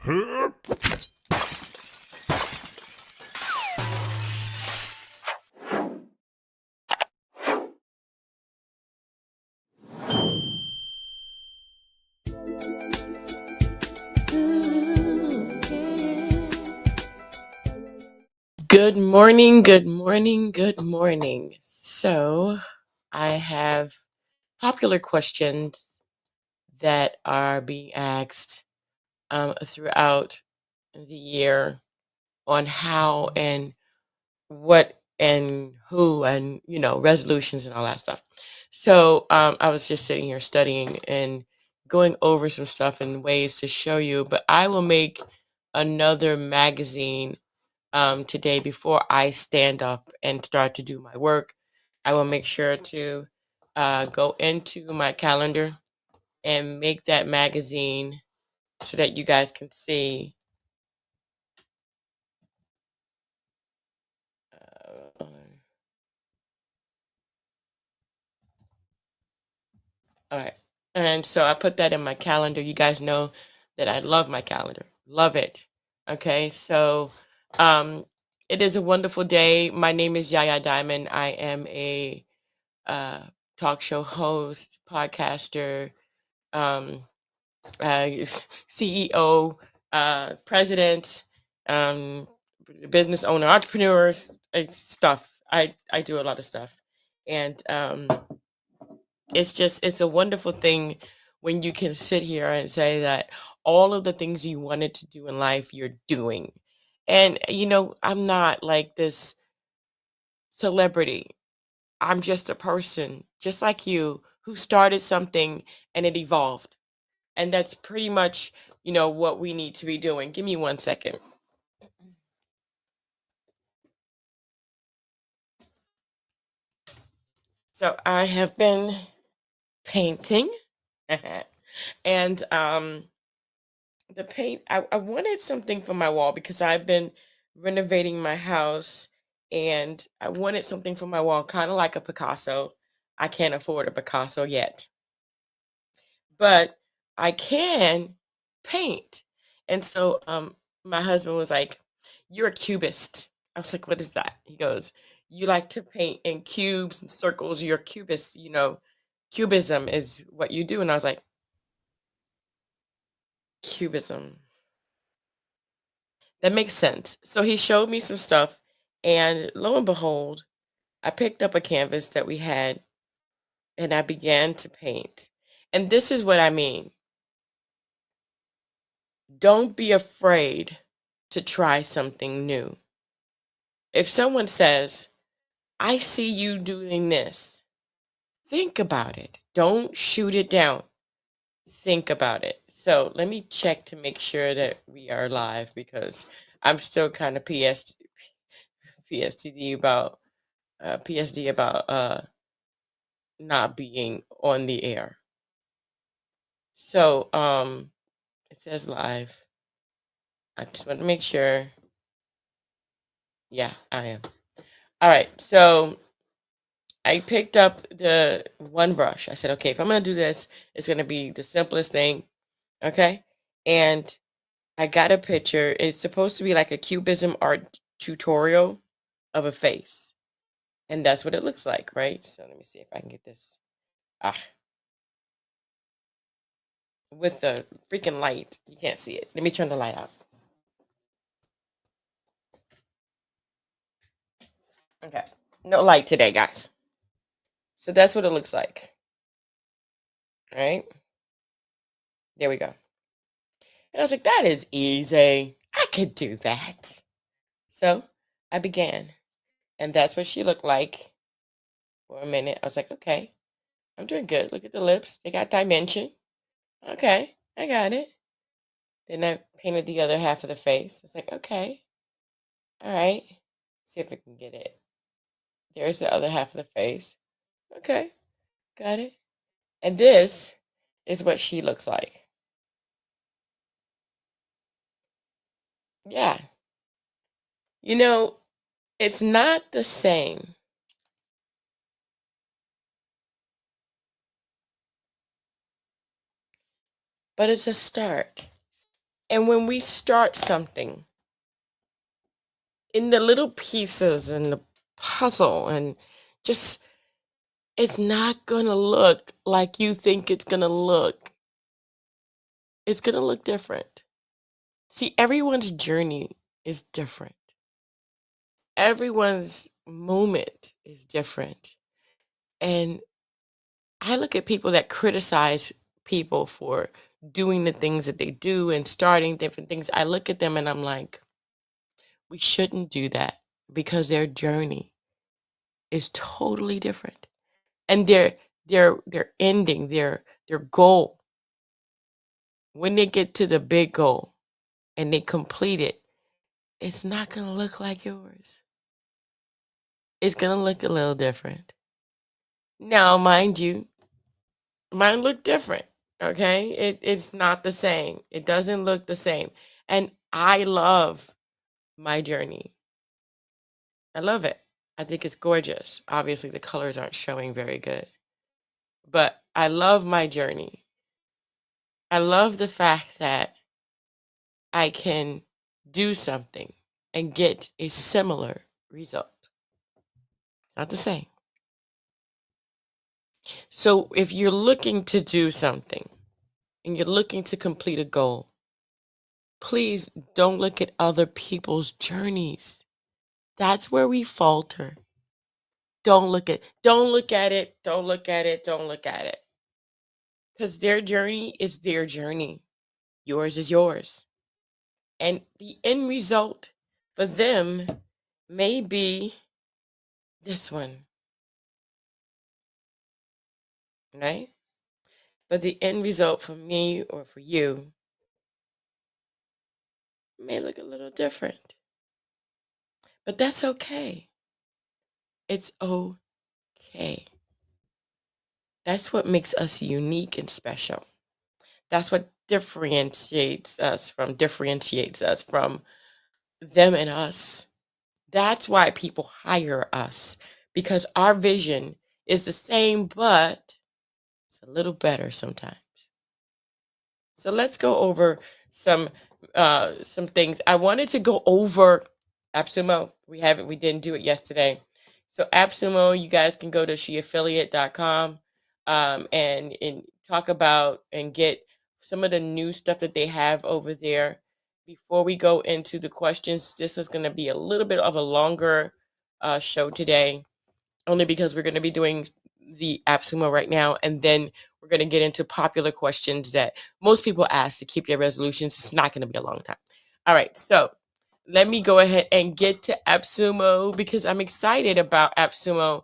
Good morning, good morning, good morning. So, I have popular questions that are being asked throughout the year on how and what and who and, resolutions and all that stuff. So, I was just sitting here studying and going over some stuff and ways to show you, but I will make another magazine today before I stand up and start to do my work. I will make sure to go into my calendar and make that magazine so that you guys can see. Uh, all right. And so I put that in my calendar. You guys know that I love my calendar. Love it. Okay. So um, it is a wonderful day. My name is Yaya Diamond. I am a uh, talk show host, podcaster, um, CEO, president, um, business owner, entrepreneurs, stuff. I do a lot of stuff, and it's a wonderful thing when you can sit here and say that all of the things you wanted to do in life you're doing, and I'm not like this celebrity. I'm just a person, just like you, who started something and it evolved. And that's pretty much, what we need to be doing. Give me 1 second. So I have been painting and the paint I wanted something for my wall because I've been renovating my house and I wanted something for my wall, kind of like a Picasso. I can't afford a Picasso yet, but I can paint. And so my husband was like, "You're a cubist." I was like, "What is that?" He goes, "You like to paint in cubes and circles. You're a cubist, Cubism is what you do." And I was like, "Cubism. That makes sense." So he showed me some stuff, and lo and behold, I picked up a canvas that we had and I began to paint. And this is what I mean. Don't be afraid to try something new. If someone says, "I see you doing this," think about it. Don't shoot it down. Think about it. So let me check to make sure that we are live because I'm still kind of PSTD about PSD about not being on the air. So it says live. I just want to make sure. Yeah, I am. All right. So I picked up the one brush. I said, okay, if I'm going to do this, it's going to be the simplest thing. Okay. And I got a picture. It's supposed to be like a cubism art tutorial of a face. And that's what it looks like, right? So let me see if I can get this. Ah, with the freaking light. You can't see it. Let me turn the light out. Okay. No light today, guys. So that's what it looks like. All right. There we go. And I was like, that is easy. I could do that. So I began. And that's what she looked like for a minute. I was like, okay, I'm doing good. Look at the lips. They got dimension. Okay, I got it. Then I painted the other half of the face. I was like, okay, all right. See if I can get it. There's the other half of the face. Okay, got it. And this is what she looks like. Yeah. You know, it's not the same, but it's a start. And when we start something in the little pieces and the puzzle, and just, it's not going to look like you think it's going to look. It's going to look different. See, everyone's journey is different. Everyone's moment is different. And I look at people that criticize people for doing the things that they do and starting different things. I look at them and I'm like, we shouldn't do that, because their journey is totally different. And their ending, their goal, when they get to the big goal and they complete it, it's not going to look like yours. It's going to look a little different. Now, mind you, mine look different. Okay. It's not the same. It doesn't look the same. And I love my journey. I love it. I think it's gorgeous. Obviously, the colors aren't showing very good, but I love my journey. I love the fact that I can do something and get a similar result. It's not the same. So if you're looking to do something and you're looking to complete a goal, please don't look at other people's journeys. That's where we falter. Don't look at it. Don't look at it. Don't look at it. Because their journey is their journey. Yours is yours. And the end result for them may be this one, right? But the end result for me or for you may look a little different. But that's okay. It's okay. That's what makes us unique and special. That's what differentiates us from them and us. That's why people hire us, because our vision is the same, but it's a little better sometimes. So let's go over some things. I wanted to go over AppSumo. We didn't do it yesterday. So AppSumo, you guys can go to sheaffiliate.com and talk about and get some of the new stuff that they have over there. Before we go into the questions, this is going to be a little bit of a longer show today, only because we're going to be doing the AppSumo right now, and then we're going to get into popular questions that most people ask to keep their resolutions. It's not going to be a long time. All right, so let me go ahead and get to AppSumo, because I'm excited about AppSumo.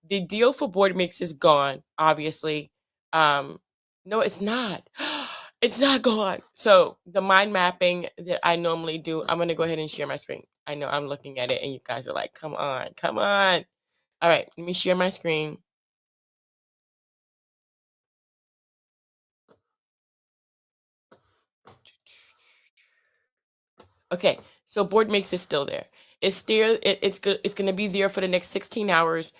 The deal for board mix is gone, obviously. No, it's not. It's not gone. So the mind mapping that I normally do, I'm going to go ahead and share my screen. I know I'm looking at it and you guys are like, come on, come on. All right, let me share my screen. Okay, so board mix is still there. It's still it's good. It's going to be there for the next 16 hours.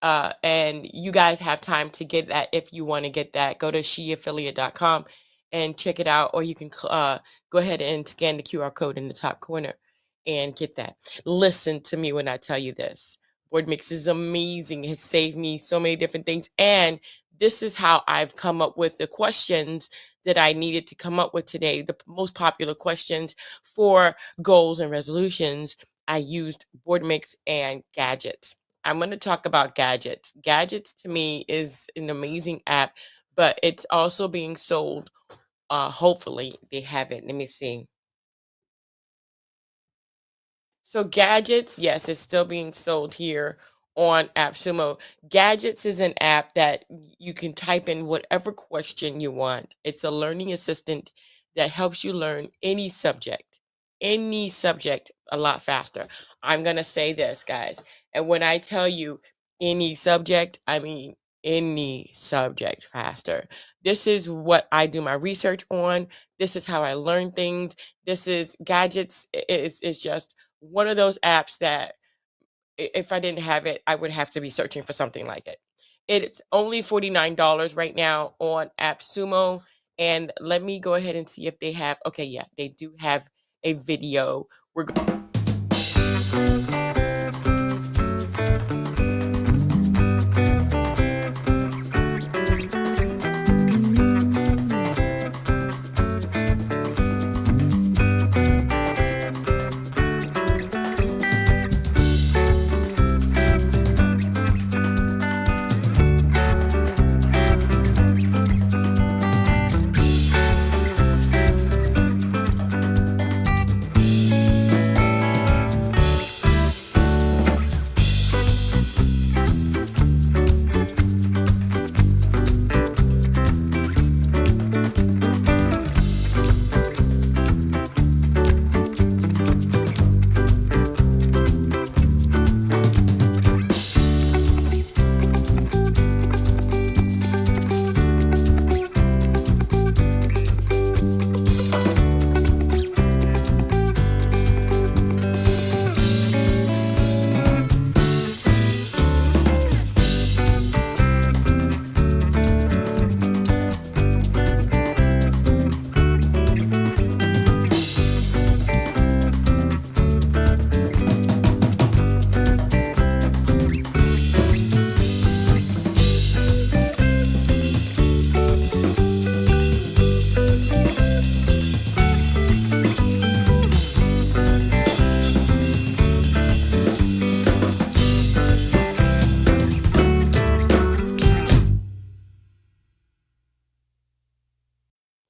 And you guys have time to get that. If you want to get that, go to sheaffiliate.com and check it out, or you can go ahead and scan the QR code in the top corner and get that. Listen to me when I tell you this. Board mix is amazing. It has saved me so many different things, and this is how I've come up with the questions that I needed to come up with today. The most popular questions for goals and resolutions. I used board mix and gadgets. I'm going to talk about gadgets. Gadgets to me is an amazing app, but it's also being sold. Hopefully they have it. Let me see. So gadgets, yes, it's still being sold here on AppSumo. Gadgets is an app that you can type in whatever question you want. It's a learning assistant that helps you learn any subject a lot faster. I'm going to say this, guys. And when I tell you any subject, I mean any subject faster. This is what I do my research on. This is how I learn things. This is gadgets is just one of those apps that if I didn't have it, I would have to be searching for something like it. It's only $49 right now on AppSumo, And let me go ahead and see if they have. Okay, yeah, they do have a video. We're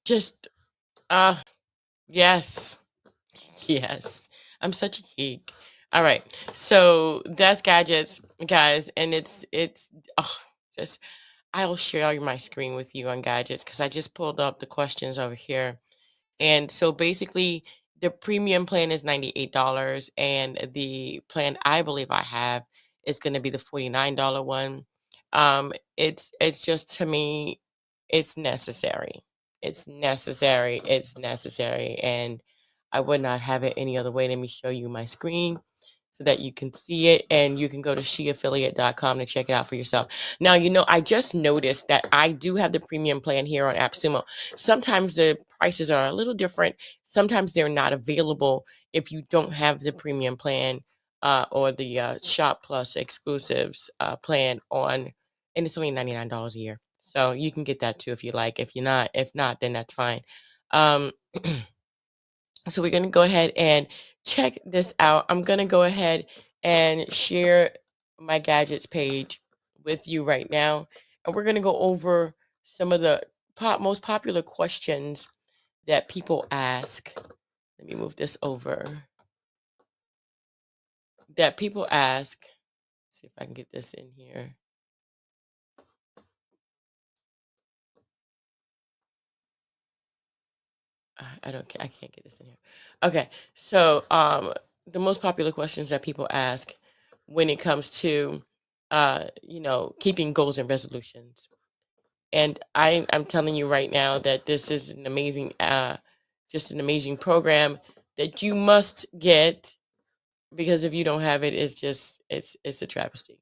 just yes. Yes. I'm such a geek. All right. So that's gadgets, guys, and it's oh, just I'll share my screen with you on gadgets because I just pulled up the questions over here. And so basically, the premium plan is $98, and the plan I believe I have is going to be the $49 one. It's just to me, it's necessary. It's necessary. It's necessary, and I would not have it any other way. Let me show you my screen so that you can see it, and you can go to sheaffiliate.com to check it out for yourself. Now, I just noticed that I do have the premium plan here on AppSumo. Sometimes the prices are a little different. Sometimes they're not available if you don't have the premium plan or the Shop Plus exclusives plan on, and it's only $99 a year. So you can get that too if you like. If not, then that's fine. Um, so we're going to go ahead and check this out. I'm going to go ahead and share my gadgets page with you right now. And we're going to go over some of the most popular questions that people ask. Let me move this over. That people ask. See if I can get this in here. I can't get this in here. Okay. So, the most popular questions that people ask when it comes to, keeping goals and resolutions. And I'm telling you right now that this is an amazing, just an amazing program that you must get, because if you don't have it, it's a travesty.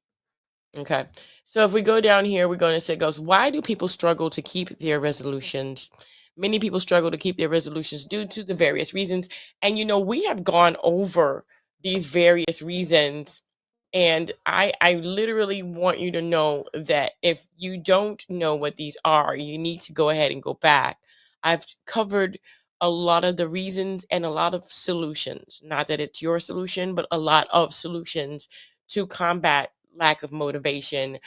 Okay. So if we go down here, we're going to say goes, why do people struggle to keep their resolutions? Many people struggle to keep their resolutions due to the various reasons. And we have gone over these various reasons. And I literally want you to know that if you don't know what these are, you need to go ahead and go back. I've covered a lot of the reasons and a lot of solutions. Not that it's your solution, but a lot of solutions to combat lack of motivation,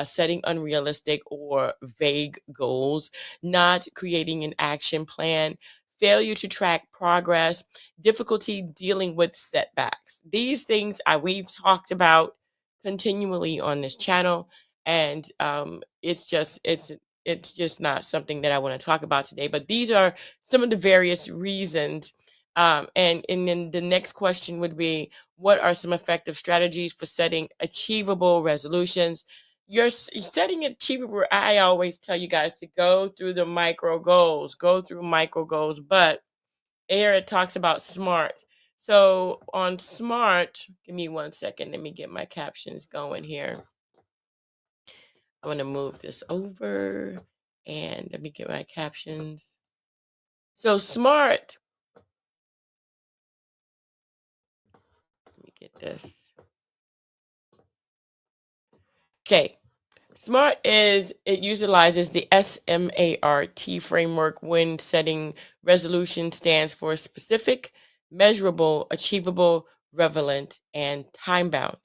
setting unrealistic or vague goals, not creating an action plan, failure to track progress, difficulty dealing with setbacks. These things we've talked about continually on this channel, and it's just not something that I want to talk about today. But these are some of the various reasons. And then the next question would be, what are some effective strategies for setting achievable resolutions? Setting achievable. I always tell you guys to go through the micro goals, but here it talks about SMART. So on SMART, give me 1 second. Let me get my captions going here. I'm going to move this over. And let me get my captions. So SMART. Let me get this. Okay. SMART it utilizes the SMART framework when setting resolution. Stands for specific, measurable, achievable, relevant, and time bound.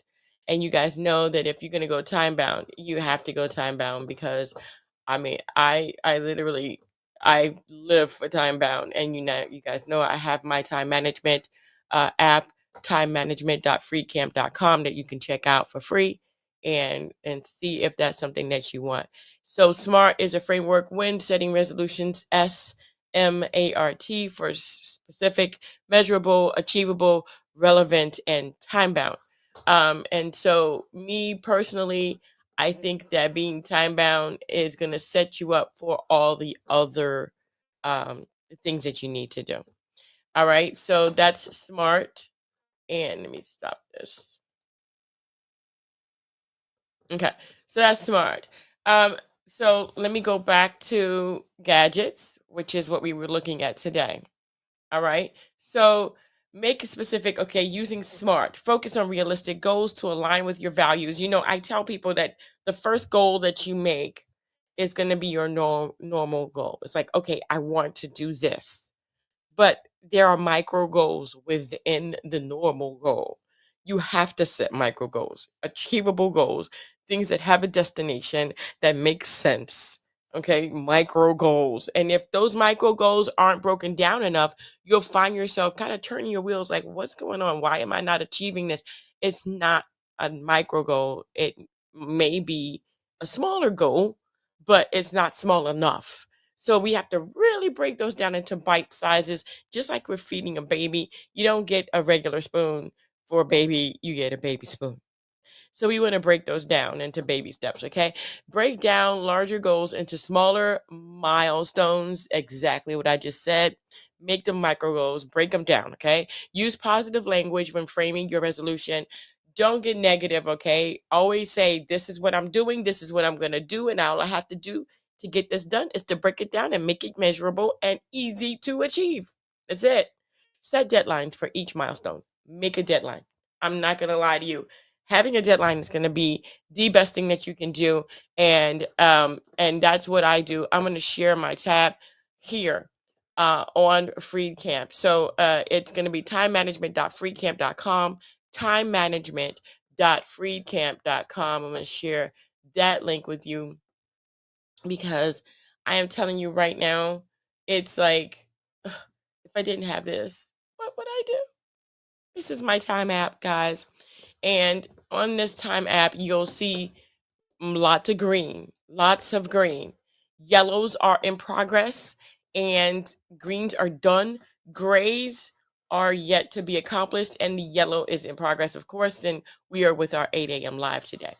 And you guys know that if you're going to go time bound, you have to go time bound because I mean, I literally I live for time bound, and you guys know I have my time management app, timemanagement.freecamp.com, that you can check out for free and see if that's something that you want. So SMART is a framework when setting resolutions. SMART for specific, measurable, achievable, relevant, and time bound. And so me personally, I think that being time bound is going to set you up for all the other things that you need to do. All right. So that's SMART. And let me stop this. Okay. So that's SMART. Um, so let me go back to gadgets, which is what we were looking at today. All right. So make it specific. Okay. Using SMART, focus on realistic goals to align with your values. I tell people that the first goal that you make is going to be your normal goal. It's like, okay, I want to do this. But there are micro goals within the normal goal. You have to set micro goals, achievable goals, things that have a destination that makes sense. Okay, micro goals. And if those micro goals aren't broken down enough, you'll find yourself kind of turning your wheels like, what's going on? Why am I not achieving this? It's not a micro goal. It may be a smaller goal, but it's not small enough. So we have to really break those down into bite sizes, just like we're feeding a baby. You don't get a regular spoon for a baby, you get a baby spoon. So we want to break those down into baby steps, okay? Break down larger goals into smaller milestones, exactly what I just said. Make them micro goals, break them down, okay? Use positive language when framing your resolution. Don't get negative, okay? Always say, this is what I'm doing, this is what I'm going to do, and all I have to do to get this done is to break it down and make it measurable and easy to achieve. That's it. Set deadlines for each milestone. Make a deadline. I'm not going to lie to you, having a deadline is going to be the best thing that you can do, and that's what I do. I'm going to share my tab here on Free Camp. So it's going to be timemanagement.freecamp.com, timemanagement.freecamp.com. I'm going to share that link with you because I am telling you right now, it's like, if I didn't have this, what would I do? This is my time app, guys. And on this time app, you'll see lots of green. Yellows are in progress and greens are done. Grays are yet to be accomplished, and the yellow is in progress, of course. And we are with our 8 a.m. live today.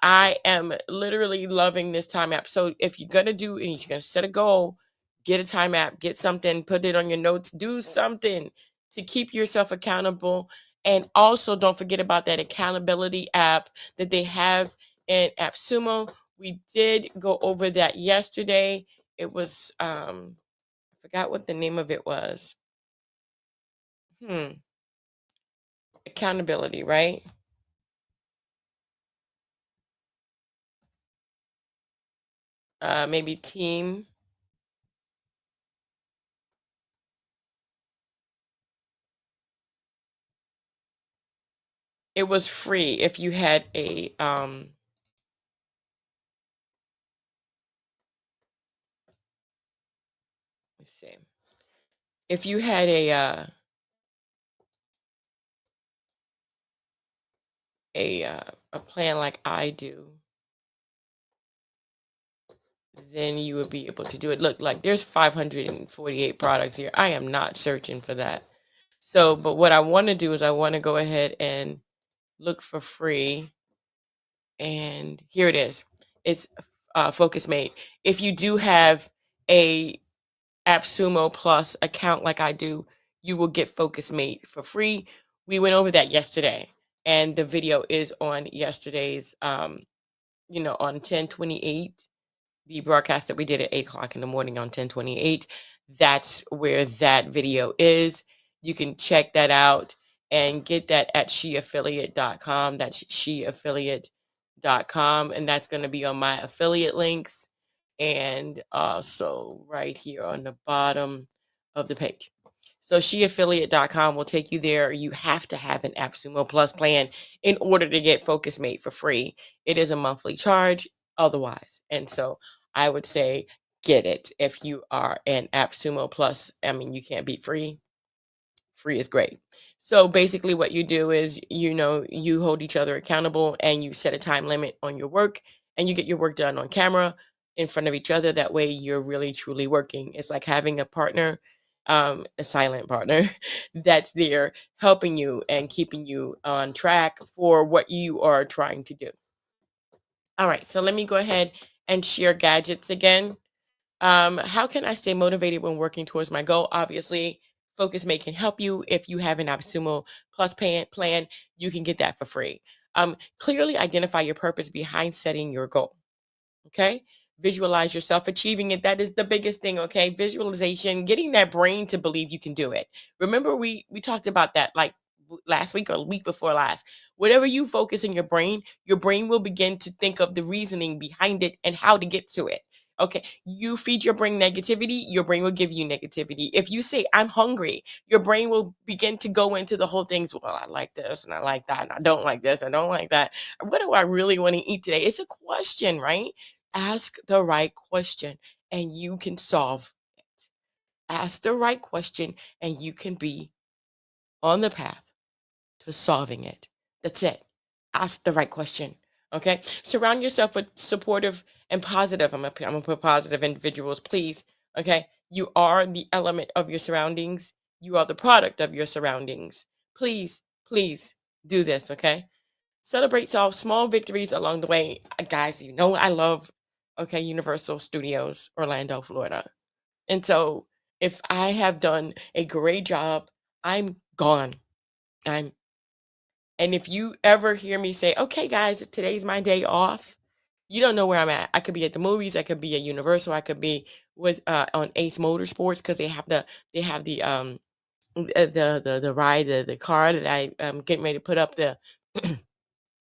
I am literally loving this time app. So if you're gonna do and you're gonna set a goal, get a time app, get something, put it on your notes, do something to keep yourself accountable. And also don't forget about that accountability app that they have in AppSumo. We did go over that yesterday. It was I forgot what the name of it was. Accountability, right? Maybe team. It was free if you had a let's see. If you had a plan like I do, then you would be able to do it. Look, like there's 548 products here. I am not searching for that. So, but what I want to do is I want to go ahead and look for free, and here it is. It's Focus Mate. If you do have a AppSumo Plus account like I do, you will get Focus Mate for free. We went over that yesterday, and the video is on yesterday's on 10/28. the broadcast that we did at 8 o'clock in the morning on 1028. That's where that video is. You can check that out and get that at sheaffiliate.com. That's sheaffiliate.com. And that's going to be on my affiliate links and also right here on the bottom of the page. So sheaffiliate.com will take you there. You have to have an AppSumo Plus plan in order to get Focus Mate for free. It is a monthly charge otherwise. And so I would say get it if you are an AppSumo Plus. I mean, you can't beat free. Free is great. So basically what you do is, you hold each other accountable and you set a time limit on your work and you get your work done on camera in front of each other. That way you're really truly working. It's like having a partner, a silent partner that's there helping you and keeping you on track for what you are trying to do. All right, so let me go ahead and share gadgets again. How can I stay motivated when working towards my goal? Obviously, Focus Mate can help you. If you have an AppSumo Plus plan, you can get that for free. Clearly identify your purpose behind setting your goal. Okay. Visualize yourself achieving it. That is the biggest thing. Okay. Visualization, getting that brain to believe you can do it. Remember, we talked about that like last week or week before last. Whatever you focus in your brain will begin to think of the reasoning behind it and how to get to it. Okay. You feed your brain negativity, your brain will give you negativity. If you say, I'm hungry, your brain will begin to go into the whole things. Well, I like this and I like that. And I don't like this. I don't like that. What do I really want to eat today? It's a question, right? Ask the right question and you can solve it. Ask the right question and you can be on the path to solving it. That's it. Ask the right question. Okay. Surround yourself with supportive and positive. I'm gonna put positive individuals, please. Okay. You are the element of your surroundings. You are the product of your surroundings. Please, please do this. Okay. Celebrate small victories along the way. Guys, I love, okay, Universal Studios, Orlando, Florida. And so if I have done a great job, I'm gone. I'm and if you ever hear me say, okay, guys, today's my day off, you don't know where I'm at. I could be at the movies, I could be at Universal, I could be with on Ace Motorsports because they have the ride, the car that I getting ready to put up the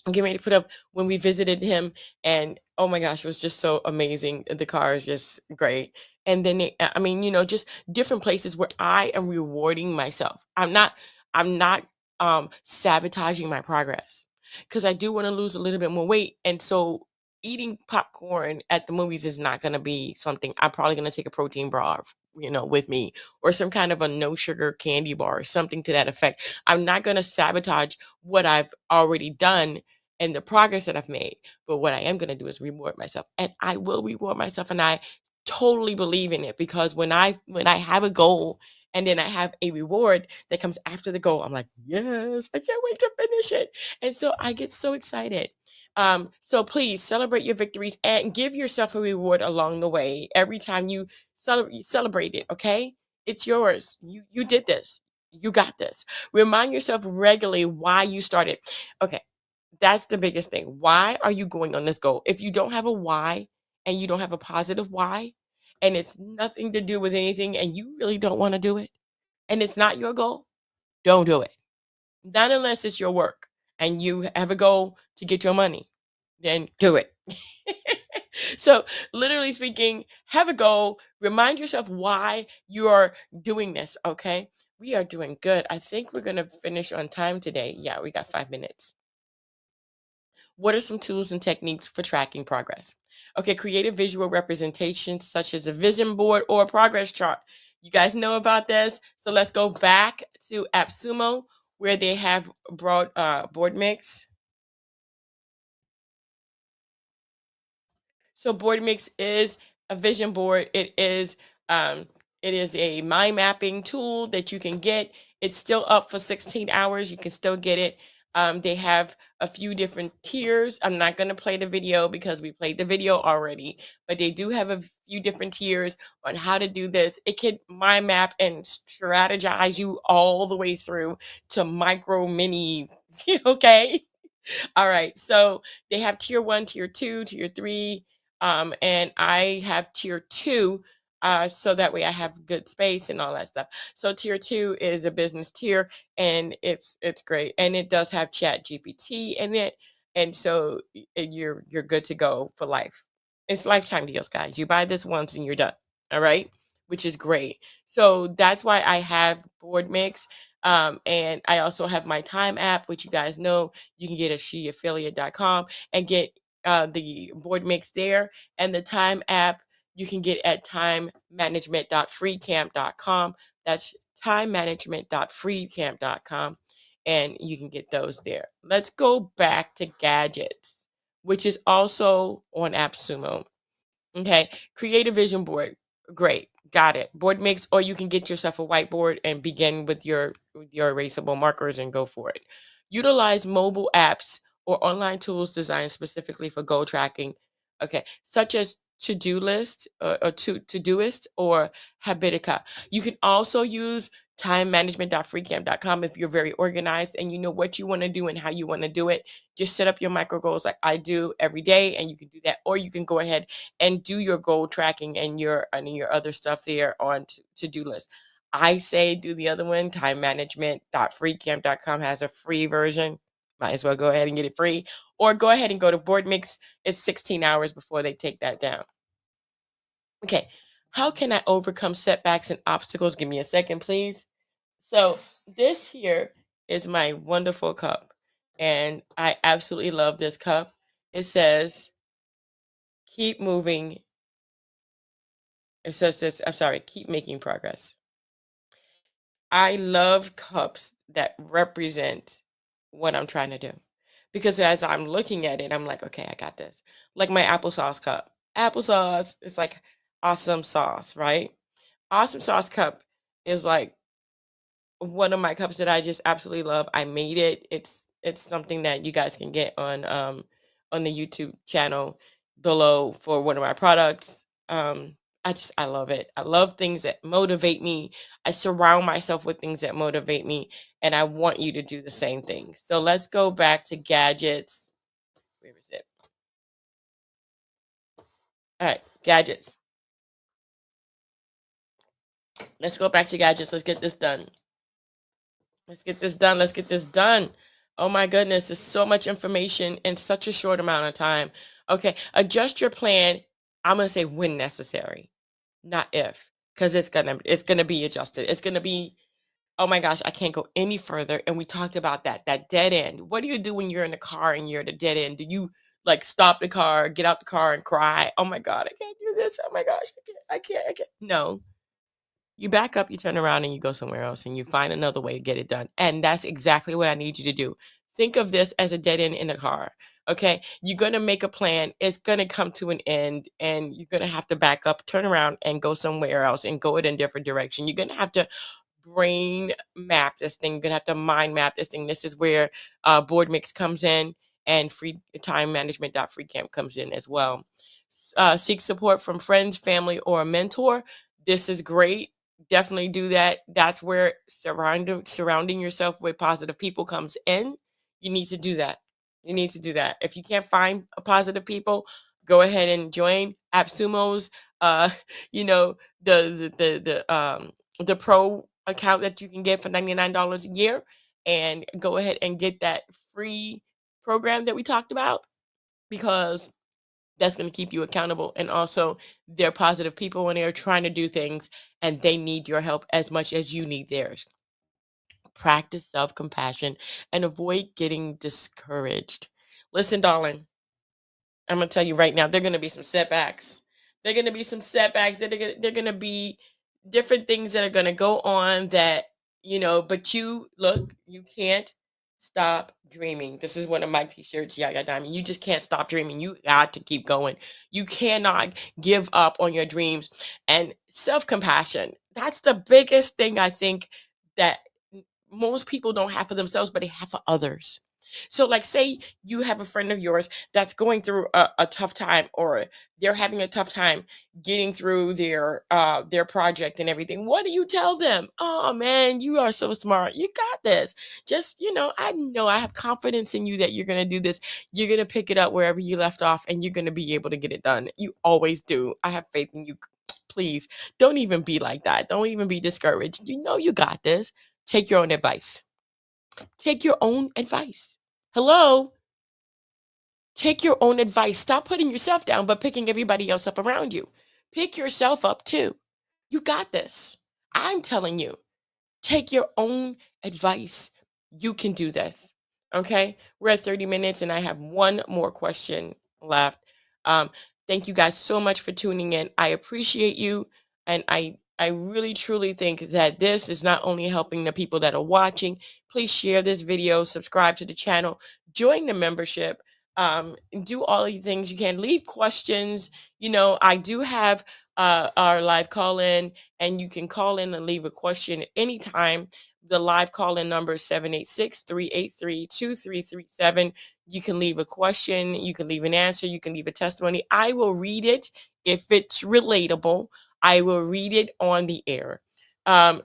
getting ready to put up when we visited him. And oh my gosh, it was just so amazing. The car is just great. And then I mean, just different places where I am rewarding myself. I'm not sabotaging my progress because I do want to lose a little bit more weight. And so eating popcorn at the movies is not going to be something. I'm probably going to take a protein bar, with me, or some kind of a no sugar candy bar or something to that effect. I'm not going to sabotage what I've already done and the progress that I've made. But what I am going to do is reward myself, and I will reward myself. And I totally believe in it because when I have a goal and then I have a reward that comes after the goal, I'm like, yes, I can't wait to finish it. And so I get so excited. So please celebrate your victories and give yourself a reward along the way. Every time you celebrate it, okay? It's yours. You did this. You got this. Remind yourself regularly why you started. Okay, that's the biggest thing. Why are you going on this goal? If you don't have a why and you don't have a positive why, and it's nothing to do with anything, and you really don't want to do it, and it's not your goal, don't do it. Not unless it's your work and you have a goal to get your money, then do it. So, literally speaking, have a goal, remind yourself why you are doing this, okay? We are doing good. I think we're going to finish on time today. Yeah, we got 5 minutes. What are some tools and techniques for tracking progress? Okay, create a visual representation such as a vision board or a progress chart. You guys know about this. So let's go back to AppSumo where they have broad board mix. So board mix is a vision board. It is a mind mapping tool that you can get. It's still up for 16 hours. You can still get it. They have a few different tiers. I'm not going to play the video because we played the video already, but they do have a few different tiers on how to do this. It can mind map and strategize you all the way through to micro mini. Okay. All right. So they have tier one, tier two, tier three. And I have tier two, so that way I have good space and all that stuff. So tier two is a business tier, and it's great, and it does have Chat GPT in it, and so you're good to go for life. It's lifetime deals, guys. You buy this once and you're done. All right, which is great. So that's why I have Board Mix. And I also have my Time app, which you guys know you can get at sheaffiliate.com and get the Board Mix there, and the Time app you can get at timemanagement.freecamp.com. That's timemanagement.freecamp.com, and you can get those there. Let's go back to gadgets, which is also on AppSumo. Okay, create a vision board. Great, got it. Board mix, or you can get yourself a whiteboard and begin with your erasable markers and go for it. Utilize mobile apps or online tools designed specifically for goal tracking. Okay, such as to-do list or to-doist or Habitica. You can also use timemanagement.freecamp.com if you're very organized and you know what you want to do and how you want to do it. Just set up your micro goals like I do every day, and you can do that, or you can go ahead and do your goal tracking and your other stuff there on to-do list. I say do the other one. Timemanagement.freecamp.com has a free version. Might as well go ahead and get it free, or go ahead and go to Board Mix. It's 16 hours before they take that down. Okay, how can I overcome setbacks and obstacles? Give me a second, please. So this here is my wonderful cup, and I absolutely love this cup. It says, "Keep moving." It says this, I'm sorry, keep making progress. I love cups that represent what I'm trying to do. Because as I'm looking at it, I'm like, okay, I got this. Like my applesauce cup. Applesauce is like awesome sauce, right? Awesome sauce cup is like one of my cups that I just absolutely love. I made it. It's something that you guys can get on the YouTube channel below for one of my products. I love it. I love things that motivate me. I surround myself with things that motivate me, and I want you to do the same thing. So let's go back to gadgets. Where is it? All right, gadgets. Let's go back to gadgets. Let's get this done. Let's get this done. Let's get this done. Oh my goodness, there's so much information in such a short amount of time. Okay, adjust your plan. I'm gonna say when necessary, not if, because it's gonna be adjusted. It's gonna be, oh my gosh, I can't go any further. And we talked about that dead end. What do you do when you're in the car and you're at a dead end? Do you like stop the car, get out the car, and cry? Oh my God, I can't do this. Oh my gosh, I can't. No, you back up, you turn around, and you go somewhere else, and you find another way to get it done. And that's exactly what I need you to do. Think of this as a dead end in the car. Okay, you're going to make a plan. It's going to come to an end, and you're going to have to back up, turn around, and go somewhere else and go in a different direction. You're going to have to brain map this thing. You're going to have to mind map this thing. This is where Board Mix comes in, and free time management.free camp comes in as well. Seek support from friends, family, or a mentor. This is great. Definitely do that. That's where surrounding yourself with positive people comes in. You need to do that. You need to do that. If you can't find a positive people, go ahead and join AppSumo's uh you know the pro account that you can get for $99 a year, and go ahead and get that free program that we talked about, because that's going to keep you accountable. And also, they're positive people when they're trying to do things, and they need your help as much as you need theirs. Practice self compassion and avoid getting discouraged. Listen, darling, I'm gonna tell you right now, there are gonna be some setbacks. There are gonna be some setbacks. They're gonna be different things that are gonna go on that, but you look, you can't stop dreaming. This is one of my t-shirts, Yaya Diamond. You just can't stop dreaming. You got to keep going. You cannot give up on your dreams. And self-compassion. That's the biggest thing I think that most people don't have for themselves, but they have for others. So, like, say you have a friend of yours that's going through a tough time, or they're having a tough time getting through their project and everything. What do you tell them? Oh man, you are so smart. You got this. Just, I know I have confidence in you that you're gonna do this. You're gonna pick it up wherever you left off, and you're gonna be able to get it done. You always do. I have faith in you. Please don't even be like that. Don't even be discouraged. You know you got this. Take your own advice. Take your own advice. Hello? Take your own advice. Stop putting yourself down, but picking everybody else up around you. Pick yourself up too. You got this. I'm telling you. Take your own advice. You can do this. Okay. We're at 30 minutes and I have one more question left. Um, thank you guys so much for tuning in. I appreciate you. And I really truly think that this is not only helping the people that are watching. Please share this video, subscribe to the channel, join the membership, do all the things you can. Leave questions. I do have our live call in, and you can call in and leave a question anytime. The live call-in number is 786-383-2337. You can leave a question, you can leave an answer, you can leave a testimony. I will read it. If it's relatable, I will read it on the air.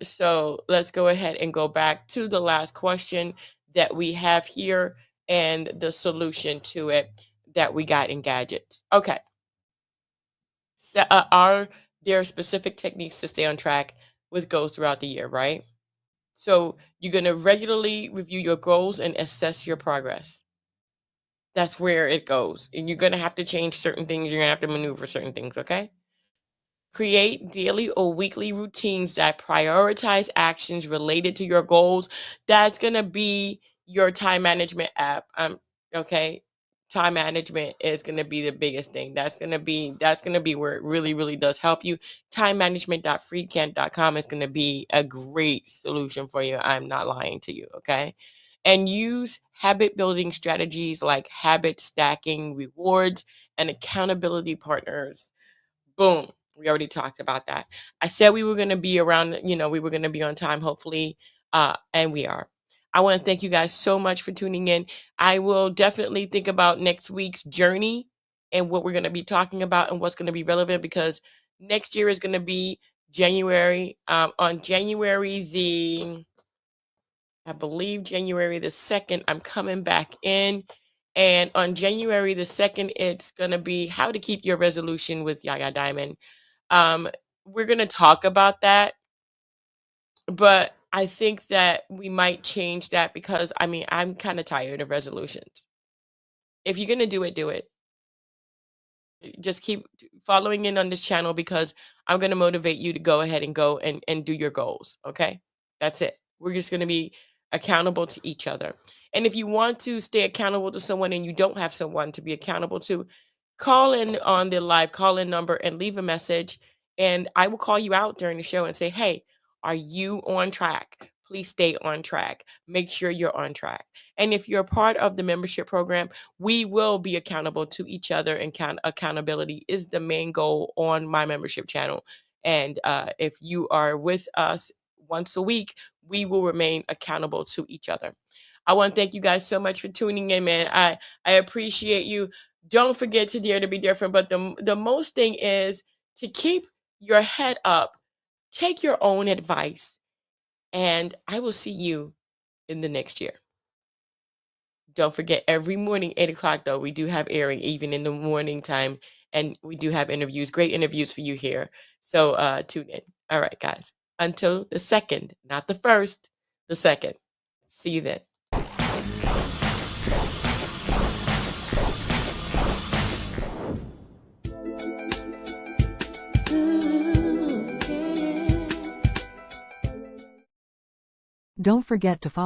So let's go ahead and go back to the last question that we have here and the solution to it that we got in gadgets. Okay. So, are there specific techniques to stay on track with goals throughout the year, right? So you're going to regularly review your goals and assess your progress. That's where it goes. And you're going to have to change certain things. You're going to have to maneuver certain things, okay? Create daily or weekly routines that prioritize actions related to your goals. That's going to be your time management app. Okay. Time management is going to be the biggest thing. That's going to be where it really, really does help you. Time management.freecant.com is going to be a great solution for you. I'm not lying to you. Okay. And use habit building strategies like habit stacking, rewards, and accountability partners. Boom. We already talked about that. I said we were going to be around, we were going to be on time, hopefully. And we are. I want to thank you guys so much for tuning in. I will definitely think about next week's journey and what we're going to be talking about and what's going to be relevant, because next year is going to be January. On January I believe January the 2nd, I'm coming back in. And on January the 2nd, it's going to be how to keep your resolution with Yaya Diamond. Um, we're going to talk about that, but I think that we might change that because I'm kind of tired of resolutions. If you're going to do it, do it. Just keep following in on this channel, because I'm going to motivate you to go ahead and go and do your goals. Okay. That's it. We're just going to be accountable to each other. And if you want to stay accountable to someone and you don't have someone to be accountable to, call in on the live call in number and leave a message. And I will call you out during the show and say, hey, are you on track? Please stay on track. Make sure you're on track. And if you're a part of the membership program, we will be accountable to each other, and accountability is the main goal on my membership channel. And if you are with us once a week, we will remain accountable to each other. I want to thank you guys so much for tuning in, man. I appreciate you. Don't forget to dare to be different. But the most thing is to keep your head up, take your own advice, and I will see you in the next year. Don't forget, every morning, 8 o'clock, though, we do have airing, even in the morning time. And we do have interviews, great interviews for you here. So tune in. All right, guys. Until the 2nd, not the 1st, the 2nd. See you then. Don't forget to follow